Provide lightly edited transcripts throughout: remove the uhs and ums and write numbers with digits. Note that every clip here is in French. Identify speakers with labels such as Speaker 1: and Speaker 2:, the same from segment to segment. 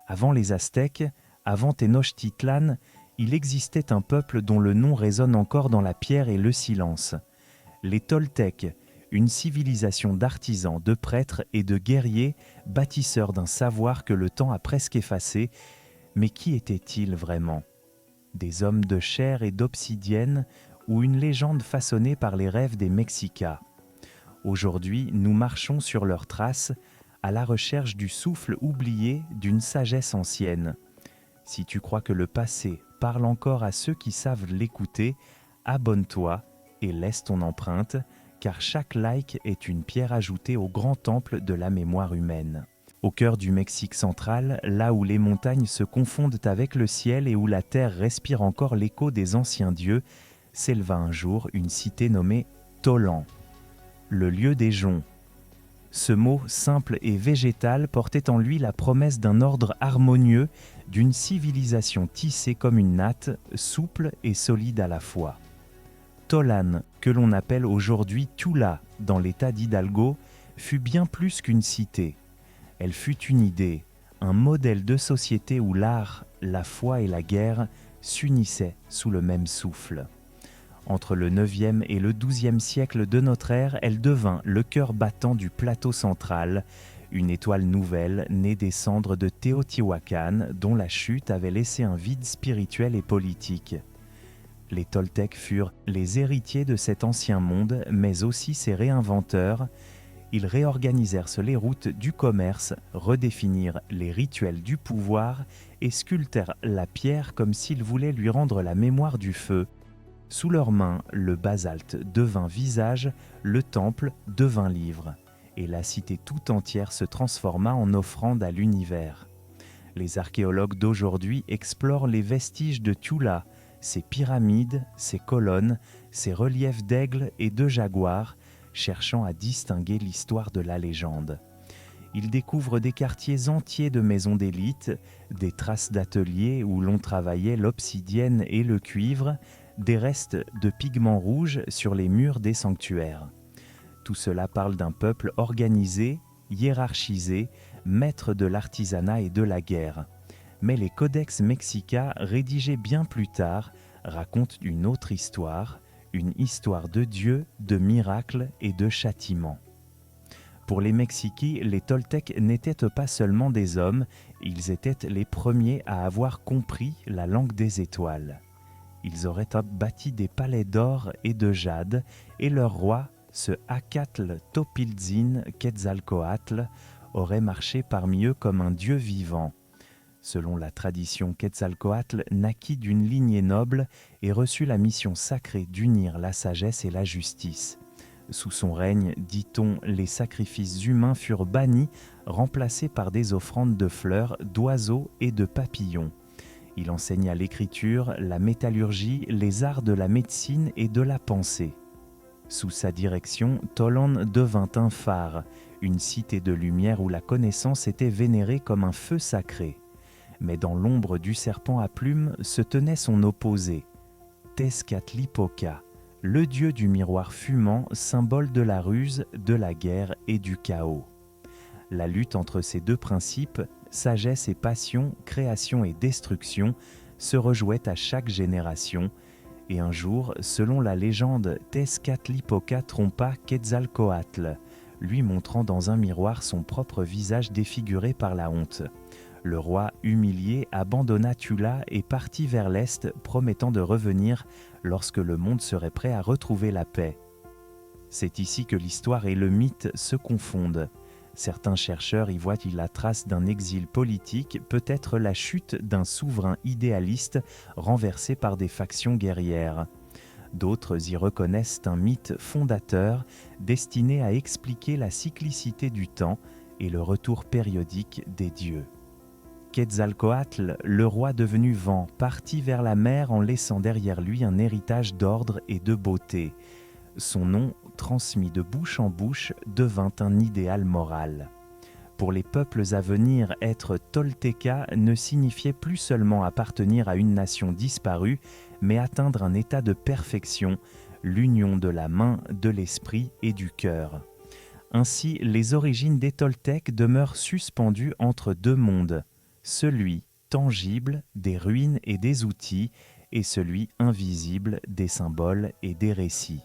Speaker 1: Avant les Aztèques, avant Tenochtitlan, il existait un peuple dont le nom résonne encore dans la pierre et le silence. Les Toltecs, une civilisation d'artisans, de prêtres et de guerriers, bâtisseurs d'un savoir que le temps a presque effacé. Mais qui étaient-ils vraiment ? Des hommes de chair et d'obsidienne ou une légende façonnée par les rêves des Mexicas ? Aujourd'hui, nous marchons sur leurs traces, à la recherche du souffle oublié d'une sagesse ancienne. Si tu crois que le passé parle encore à ceux qui savent l'écouter, abonne-toi et laisse ton empreinte, car chaque like est une pierre ajoutée au grand temple de la mémoire humaine. Au cœur du Mexique central, là où les montagnes se confondent avec le ciel et où la terre respire encore l'écho des anciens dieux, s'éleva un jour une cité nommée Tolan, le lieu des joncs. Ce mot simple et végétal portait en lui la promesse d'un ordre harmonieux, d'une civilisation tissée comme une natte, souple et solide à la fois. Tolan, que l'on appelle aujourd'hui Tula dans l'état d'Hidalgo, fut bien plus qu'une cité. Elle fut une idée, un modèle de société où l'art, la foi et la guerre s'unissaient sous le même souffle. Entre le 9e et le 12e siècle de notre ère, elle devint le cœur battant du plateau central, une étoile nouvelle née des cendres de Teotihuacan, dont la chute avait laissé un vide spirituel et politique. Les Toltecs furent les héritiers de cet ancien monde, mais aussi ses réinventeurs. Ils réorganisèrent les routes du commerce, redéfinirent les rituels du pouvoir et sculptèrent la pierre comme s'ils voulaient lui rendre la mémoire du feu. Sous leurs mains, le basalte devint visage, le temple devint livre, et la cité tout entière se transforma en offrande à l'univers. Les archéologues d'aujourd'hui explorent les vestiges de Tula, ses pyramides, ses colonnes, ses reliefs d'aigles et de jaguars, cherchant à distinguer l'histoire de la légende. Ils découvrent des quartiers entiers de maisons d'élite, des traces d'ateliers où l'on travaillait l'obsidienne et le cuivre, des restes de pigments rouges sur les murs des sanctuaires. Tout cela parle d'un peuple organisé, hiérarchisé, maître de l'artisanat et de la guerre. Mais les codex mexicains, rédigés bien plus tard, racontent une autre histoire, une histoire de Dieu, de miracles et de châtiments. Pour les Mexiquis, les Toltecs n'étaient pas seulement des hommes, ils étaient les premiers à avoir compris la langue des étoiles. Ils auraient bâti des palais d'or et de jade, et leur roi, ce Acatl Topiltzin Quetzalcoatl, aurait marché parmi eux comme un dieu vivant. Selon la tradition, Quetzalcoatl naquit d'une lignée noble et reçut la mission sacrée d'unir la sagesse et la justice. Sous son règne, dit-on, les sacrifices humains furent bannis, remplacés par des offrandes de fleurs, d'oiseaux et de papillons. Il enseigna l'écriture, la métallurgie, les arts de la médecine et de la pensée. Sous sa direction, Tolan devint un phare, une cité de lumière où la connaissance était vénérée comme un feu sacré. Mais dans l'ombre du serpent à plumes se tenait son opposé, Tezcatlipoca, le dieu du miroir fumant, symbole de la ruse, de la guerre et du chaos. La lutte entre ces deux principes, sagesse et passion, création et destruction, se rejouait à chaque génération, et un jour, selon la légende, Tezcatlipoca trompa Quetzalcoatl, lui montrant dans un miroir son propre visage défiguré par la honte. Le roi, humilié, abandonna Tula et partit vers l'est, promettant de revenir lorsque le monde serait prêt à retrouver la paix. C'est ici que l'histoire et le mythe se confondent. Certains chercheurs y voient la trace d'un exil politique, peut-être la chute d'un souverain idéaliste renversé par des factions guerrières. D'autres y reconnaissent un mythe fondateur destiné à expliquer la cyclicité du temps et le retour périodique des dieux. Quetzalcoatl, le roi devenu vent, partit vers la mer en laissant derrière lui un héritage d'ordre et de beauté. Son nom, transmis de bouche en bouche, devint un idéal moral. Pour les peuples à venir, être Tolteca ne signifiait plus seulement appartenir à une nation disparue, mais atteindre un état de perfection, l'union de la main, de l'esprit et du cœur. Ainsi, les origines des Toltecs demeurent suspendues entre deux mondes, celui tangible des ruines et des outils, et celui invisible des symboles et des récits.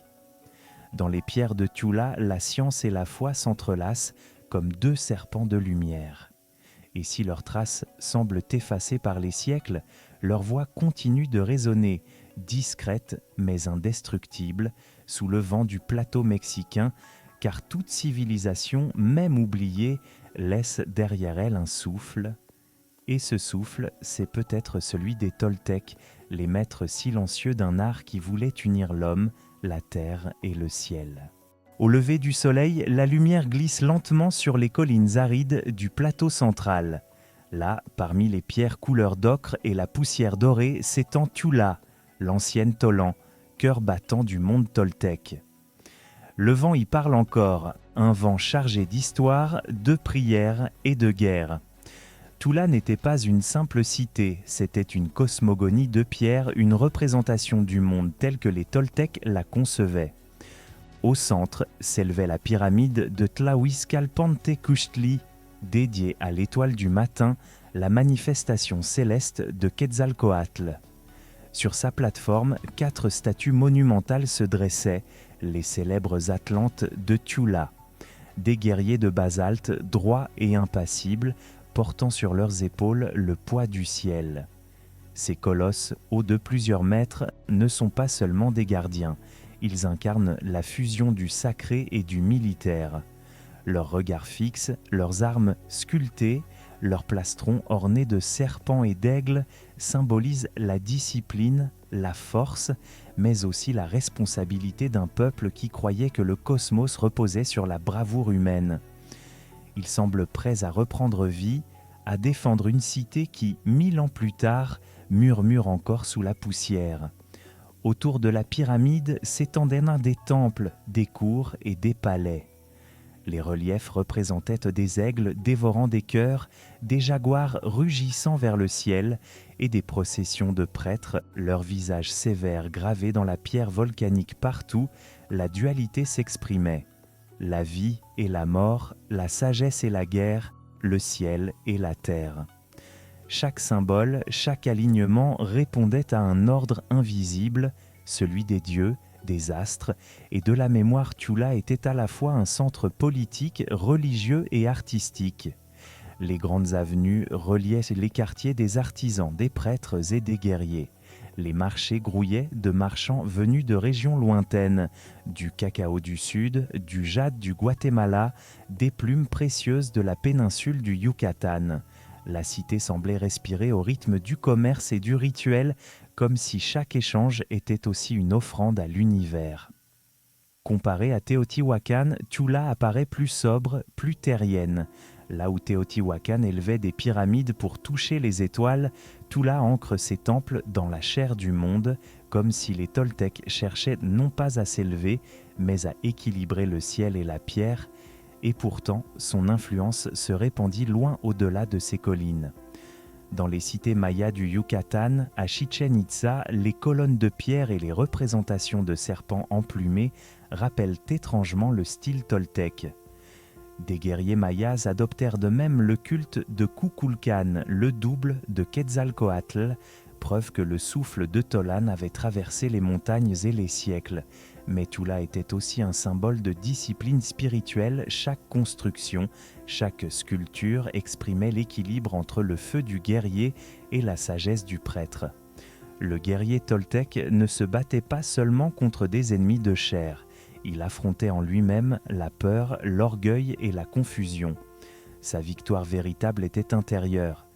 Speaker 1: Dans les pierres de Tula, la science et la foi s'entrelacent comme deux serpents de lumière. Et si leurs traces semblent effacées par les siècles, leur voix continue de résonner, discrète mais indestructible, sous le vent du plateau mexicain, car toute civilisation, même oubliée, laisse derrière elle un souffle. Et ce souffle, c'est peut-être celui des Toltecs, les maîtres silencieux d'un art qui voulait unir l'homme, la terre et le ciel. Au lever du soleil, la lumière glisse lentement sur les collines arides du plateau central. Là, parmi les pierres couleur d'ocre et la poussière dorée, s'étend Tula, l'ancienne Tolan, cœur battant du monde toltèque. Le vent y parle encore, un vent chargé d'histoire, de prières et de guerre. Tula n'était pas une simple cité, c'était une cosmogonie de pierre, une représentation du monde tel que les Toltecs la concevaient. Au centre s'élevait la pyramide de Tlahuizcalpantecuhtli, dédiée à l'étoile du matin, la manifestation céleste de Quetzalcoatl. Sur sa plateforme, 4 statues monumentales se dressaient, les célèbres Atlantes de Tula, des guerriers de basalte droits et impassibles, portant sur leurs épaules le poids du ciel. Ces colosses, hauts de plusieurs mètres, ne sont pas seulement des gardiens, ils incarnent la fusion du sacré et du militaire. Leurs regards fixes, leurs armes sculptées, leurs plastrons ornés de serpents et d'aigles symbolisent la discipline, la force, mais aussi la responsabilité d'un peuple qui croyait que le cosmos reposait sur la bravoure humaine. Ils semblent prêts à reprendre vie, à défendre une cité qui, 1000 ans plus tard, murmure encore sous la poussière. Autour de la pyramide s'étendaient des temples, des cours et des palais. Les reliefs représentaient des aigles dévorant des cœurs, des jaguars rugissant vers le ciel et des processions de prêtres, leurs visages sévères gravés dans la pierre volcanique partout, la dualité s'exprimait. La vie et la mort, la sagesse et la guerre, le ciel et la terre. Chaque symbole, chaque alignement répondait à un ordre invisible, celui des dieux, des astres, et de la mémoire. Tula était à la fois un centre politique, religieux et artistique. Les grandes avenues reliaient les quartiers des artisans, des prêtres et des guerriers. Les marchés grouillaient de marchands venus de régions lointaines, du cacao du Sud, du jade du Guatemala, des plumes précieuses de la péninsule du Yucatan. La cité semblait respirer au rythme du commerce et du rituel, comme si chaque échange était aussi une offrande à l'univers. Comparé à Teotihuacan, Tula apparaît plus sobre, plus terrienne. Là où Teotihuacan élevait des pyramides pour toucher les étoiles, Tula ancre ses temples dans la chair du monde, comme si les Toltecs cherchaient non pas à s'élever, mais à équilibrer le ciel et la pierre, et pourtant son influence se répandit loin au-delà de ces collines. Dans les cités mayas du Yucatan, à Chichen Itza, les colonnes de pierre et les représentations de serpents emplumés rappellent étrangement le style toltèque. Des guerriers mayas adoptèrent de même le culte de Kukulkan, le double de Quetzalcoatl, preuve que le souffle de Tolan avait traversé les montagnes et les siècles. Mais Tula était aussi un symbole de discipline spirituelle. Chaque construction, chaque sculpture exprimait l'équilibre entre le feu du guerrier et la sagesse du prêtre. Le guerrier toltèque ne se battait pas seulement contre des ennemis de chair. Il affrontait en lui-même la peur, l'orgueil et la confusion. Sa victoire véritable était intérieure.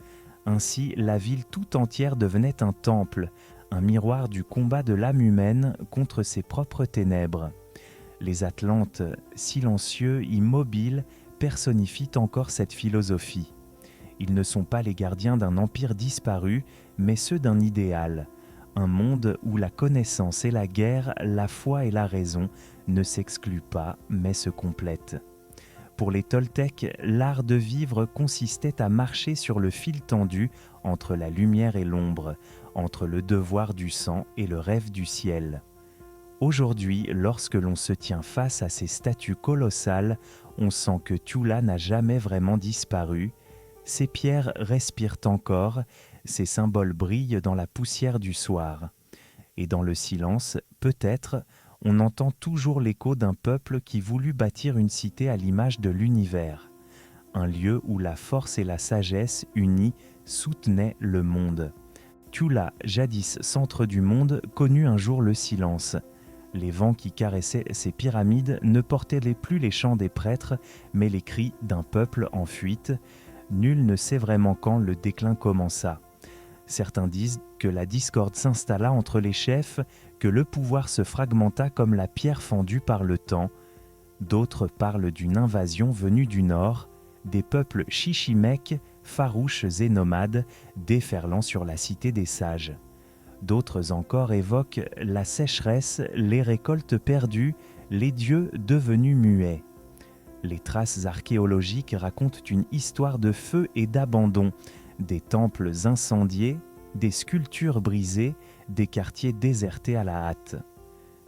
Speaker 1: Ainsi, la ville tout entière devenait un temple, un miroir du combat de l'âme humaine contre ses propres ténèbres. Les Atlantes, silencieux, immobiles, personnifient encore cette philosophie. Ils ne sont pas les gardiens d'un empire disparu, mais ceux d'un idéal, un monde où la connaissance et la guerre, la foi et la raison ne s'excluent pas, mais se complètent. Pour les Toltecs, l'art de vivre consistait à marcher sur le fil tendu entre la lumière et l'ombre, entre le devoir du sang et le rêve du ciel. Aujourd'hui, lorsque l'on se tient face à ces statues colossales, on sent que Tula n'a jamais vraiment disparu. ces pierres respirent encore, ces symboles brillent dans la poussière du soir. Et dans le silence, peut-être, on entend toujours l'écho d'un peuple qui voulut bâtir une cité à l'image de l'univers, un lieu où la force et la sagesse unies soutenaient le monde. Tula, jadis centre du monde, connut un jour le silence. Les vents qui caressaient ces pyramides ne portaient plus les chants des prêtres, mais les cris d'un peuple en fuite. Nul ne sait vraiment quand le déclin commença. Certains disent que la discorde s'installa entre les chefs, que le pouvoir se fragmenta comme la pierre fendue par le temps. D'autres parlent d'une invasion venue du nord, des peuples chichimeques, farouches et nomades, déferlant sur la cité des sages. D'autres encore évoquent la sécheresse, les récoltes perdues, les dieux devenus muets. Les traces archéologiques racontent une histoire de feu et d'abandon, des temples incendiés, des sculptures brisées, des quartiers désertés à la hâte.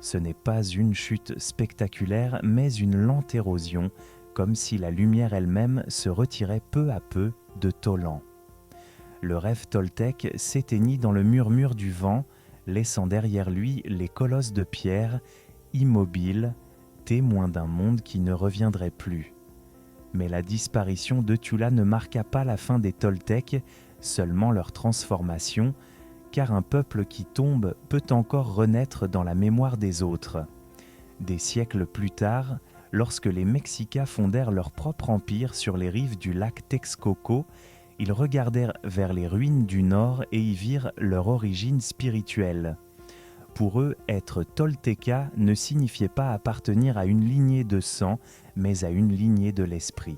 Speaker 1: Ce n'est pas une chute spectaculaire, mais une lente érosion, comme si la lumière elle-même se retirait peu à peu de Tolan. Le rêve toltèque s'éteignit dans le murmure du vent, laissant derrière lui les colosses de pierre, immobiles, témoins d'un monde qui ne reviendrait plus. Mais la disparition de Tula ne marqua pas la fin des Toltecs, seulement leur transformation, car un peuple qui tombe peut encore renaître dans la mémoire des autres. Des siècles plus tard, lorsque les Mexicas fondèrent leur propre empire sur les rives du lac Texcoco, ils regardèrent vers les ruines du nord et y virent leur origine spirituelle. Pour eux, être Tolteca ne signifiait pas appartenir à une lignée de sang, mais à une lignée de l'esprit.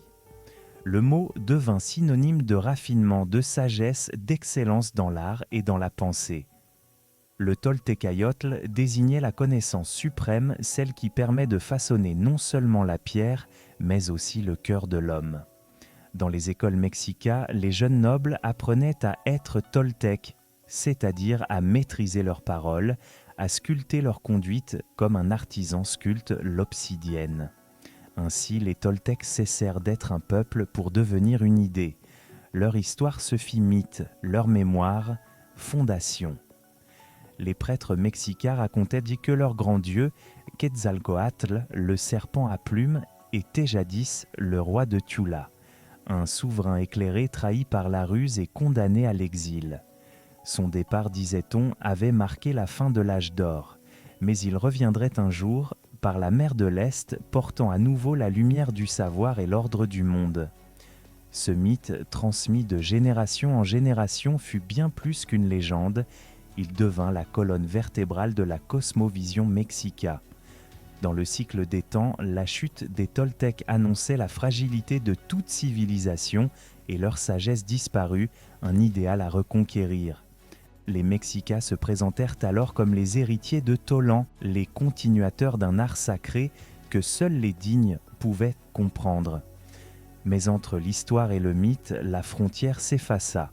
Speaker 1: Le mot devint synonyme de raffinement, de sagesse, d'excellence dans l'art et dans la pensée. Le Toltecayotl désignait la connaissance suprême, celle qui permet de façonner non seulement la pierre, mais aussi le cœur de l'homme. Dans les écoles mexicas, les jeunes nobles apprenaient à être Toltec, c'est-à-dire à maîtriser leurs paroles, à sculpter leur conduite comme un artisan sculpte l'obsidienne. Ainsi, les Toltecs cessèrent d'être un peuple pour devenir une idée. Leur histoire se fit mythe, leur mémoire, fondation. Les prêtres mexicains racontaient que leur grand dieu, Quetzalcoatl, le serpent à plumes, était jadis le roi de Tula, un souverain éclairé trahi par la ruse et condamné à l'exil. Son départ, disait-on, avait marqué la fin de l'âge d'or, mais il reviendrait un jour par la mer de l'Est, portant à nouveau la lumière du savoir et l'ordre du monde. Ce mythe, transmis de génération en génération, fut bien plus qu'une légende. Il devint la colonne vertébrale de la cosmovision mexica. Dans le cycle des temps, la chute des Toltecs annonçait la fragilité de toute civilisation et leur sagesse disparue, un idéal à reconquérir. Les Mexicas se présentèrent alors comme les héritiers de Tolan, les continuateurs d'un art sacré que seuls les dignes pouvaient comprendre. Mais entre l'histoire et le mythe, la frontière s'effaça.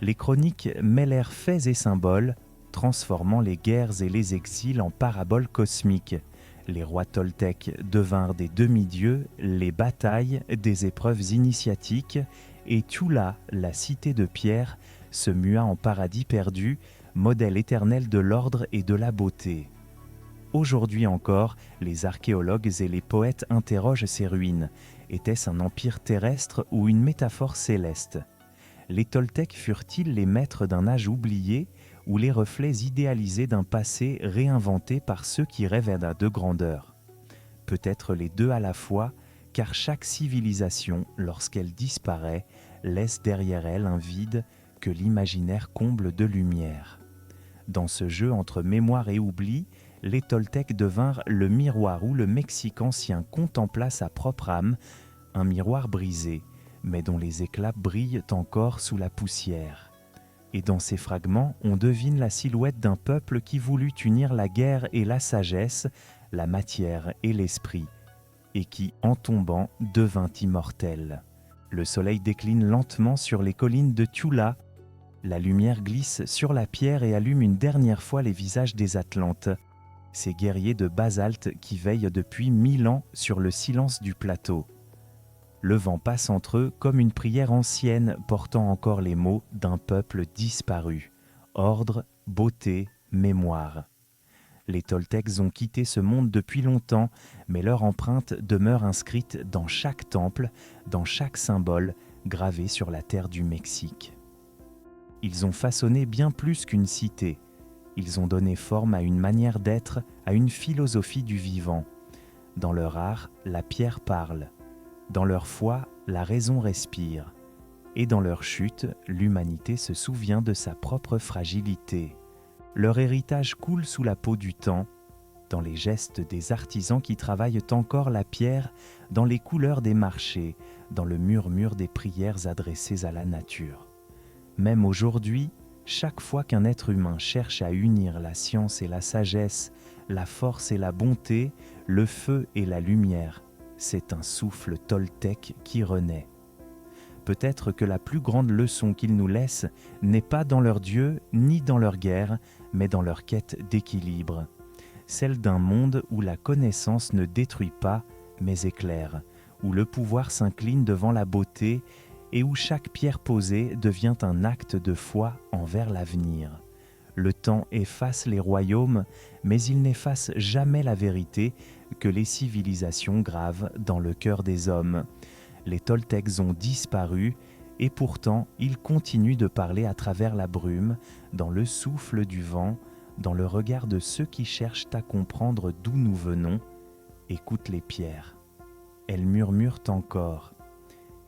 Speaker 1: Les chroniques mêlèrent faits et symboles, transformant les guerres et les exils en paraboles cosmiques. Les rois toltecs devinrent des demi-dieux, les batailles des épreuves initiatiques, et Tula, la cité de pierre, se mua en paradis perdu, modèle éternel de l'ordre et de la beauté. Aujourd'hui encore, les archéologues et les poètes interrogent ces ruines. Était-ce un empire terrestre ou une métaphore céleste ? Les Toltecs furent-ils les maîtres d'un âge oublié ou les reflets idéalisés d'un passé réinventé par ceux qui rêvaient de grandeur ? Peut-être les deux à la fois, car chaque civilisation, lorsqu'elle disparaît, laisse derrière elle un vide que l'imaginaire comble de lumière. Dans ce jeu entre mémoire et oubli, les Toltecs devinrent le miroir où le Mexique ancien contempla sa propre âme, un miroir brisé, mais dont les éclats brillent encore sous la poussière. Et dans ces fragments, on devine la silhouette d'un peuple qui voulut unir la guerre et la sagesse, la matière et l'esprit, et qui, en tombant, devint immortel. Le soleil décline lentement sur les collines de Tula. La lumière glisse sur la pierre et allume une dernière fois les visages des Atlantes, ces guerriers de basalte qui veillent depuis 1000 ans sur le silence du plateau. Le vent passe entre eux comme une prière ancienne portant encore les mots d'un peuple disparu. Ordre, beauté, mémoire. Les Toltecs ont quitté ce monde depuis longtemps, mais leur empreinte demeure inscrite dans chaque temple, dans chaque symbole gravé sur la terre du Mexique. Ils ont façonné bien plus qu'une cité. Ils ont donné forme à une manière d'être, à une philosophie du vivant. Dans leur art, la pierre parle. Dans leur foi, la raison respire. Et dans leur chute, l'humanité se souvient de sa propre fragilité. Leur héritage coule sous la peau du temps, dans les gestes des artisans qui travaillent encore la pierre, dans les couleurs des marchés, dans le murmure des prières adressées à la nature. Même aujourd'hui, chaque fois qu'un être humain cherche à unir la science et la sagesse, la force et la bonté, le feu et la lumière, c'est un souffle toltèque qui renaît. Peut-être que la plus grande leçon qu'ils nous laissent n'est pas dans leur Dieu ni dans leur guerre, mais dans leur quête d'équilibre. Celle d'un monde où la connaissance ne détruit pas, mais éclaire, où le pouvoir s'incline devant la beauté et où chaque pierre posée devient un acte de foi envers l'avenir. Le temps efface les royaumes, mais il n'efface jamais la vérité que les civilisations gravent dans le cœur des hommes. Les Toltecs ont disparu et pourtant ils continuent de parler à travers la brume, dans le souffle du vent, dans le regard de ceux qui cherchent à comprendre d'où nous venons. Écoute les pierres. Elles murmurent encore.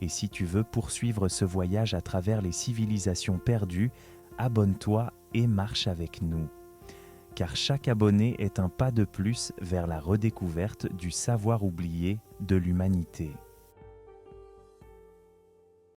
Speaker 1: Et si tu veux poursuivre ce voyage à travers les civilisations perdues, abonne-toi et marche avec nous. Car chaque abonné est un pas de plus vers la redécouverte du savoir oublié de l'humanité.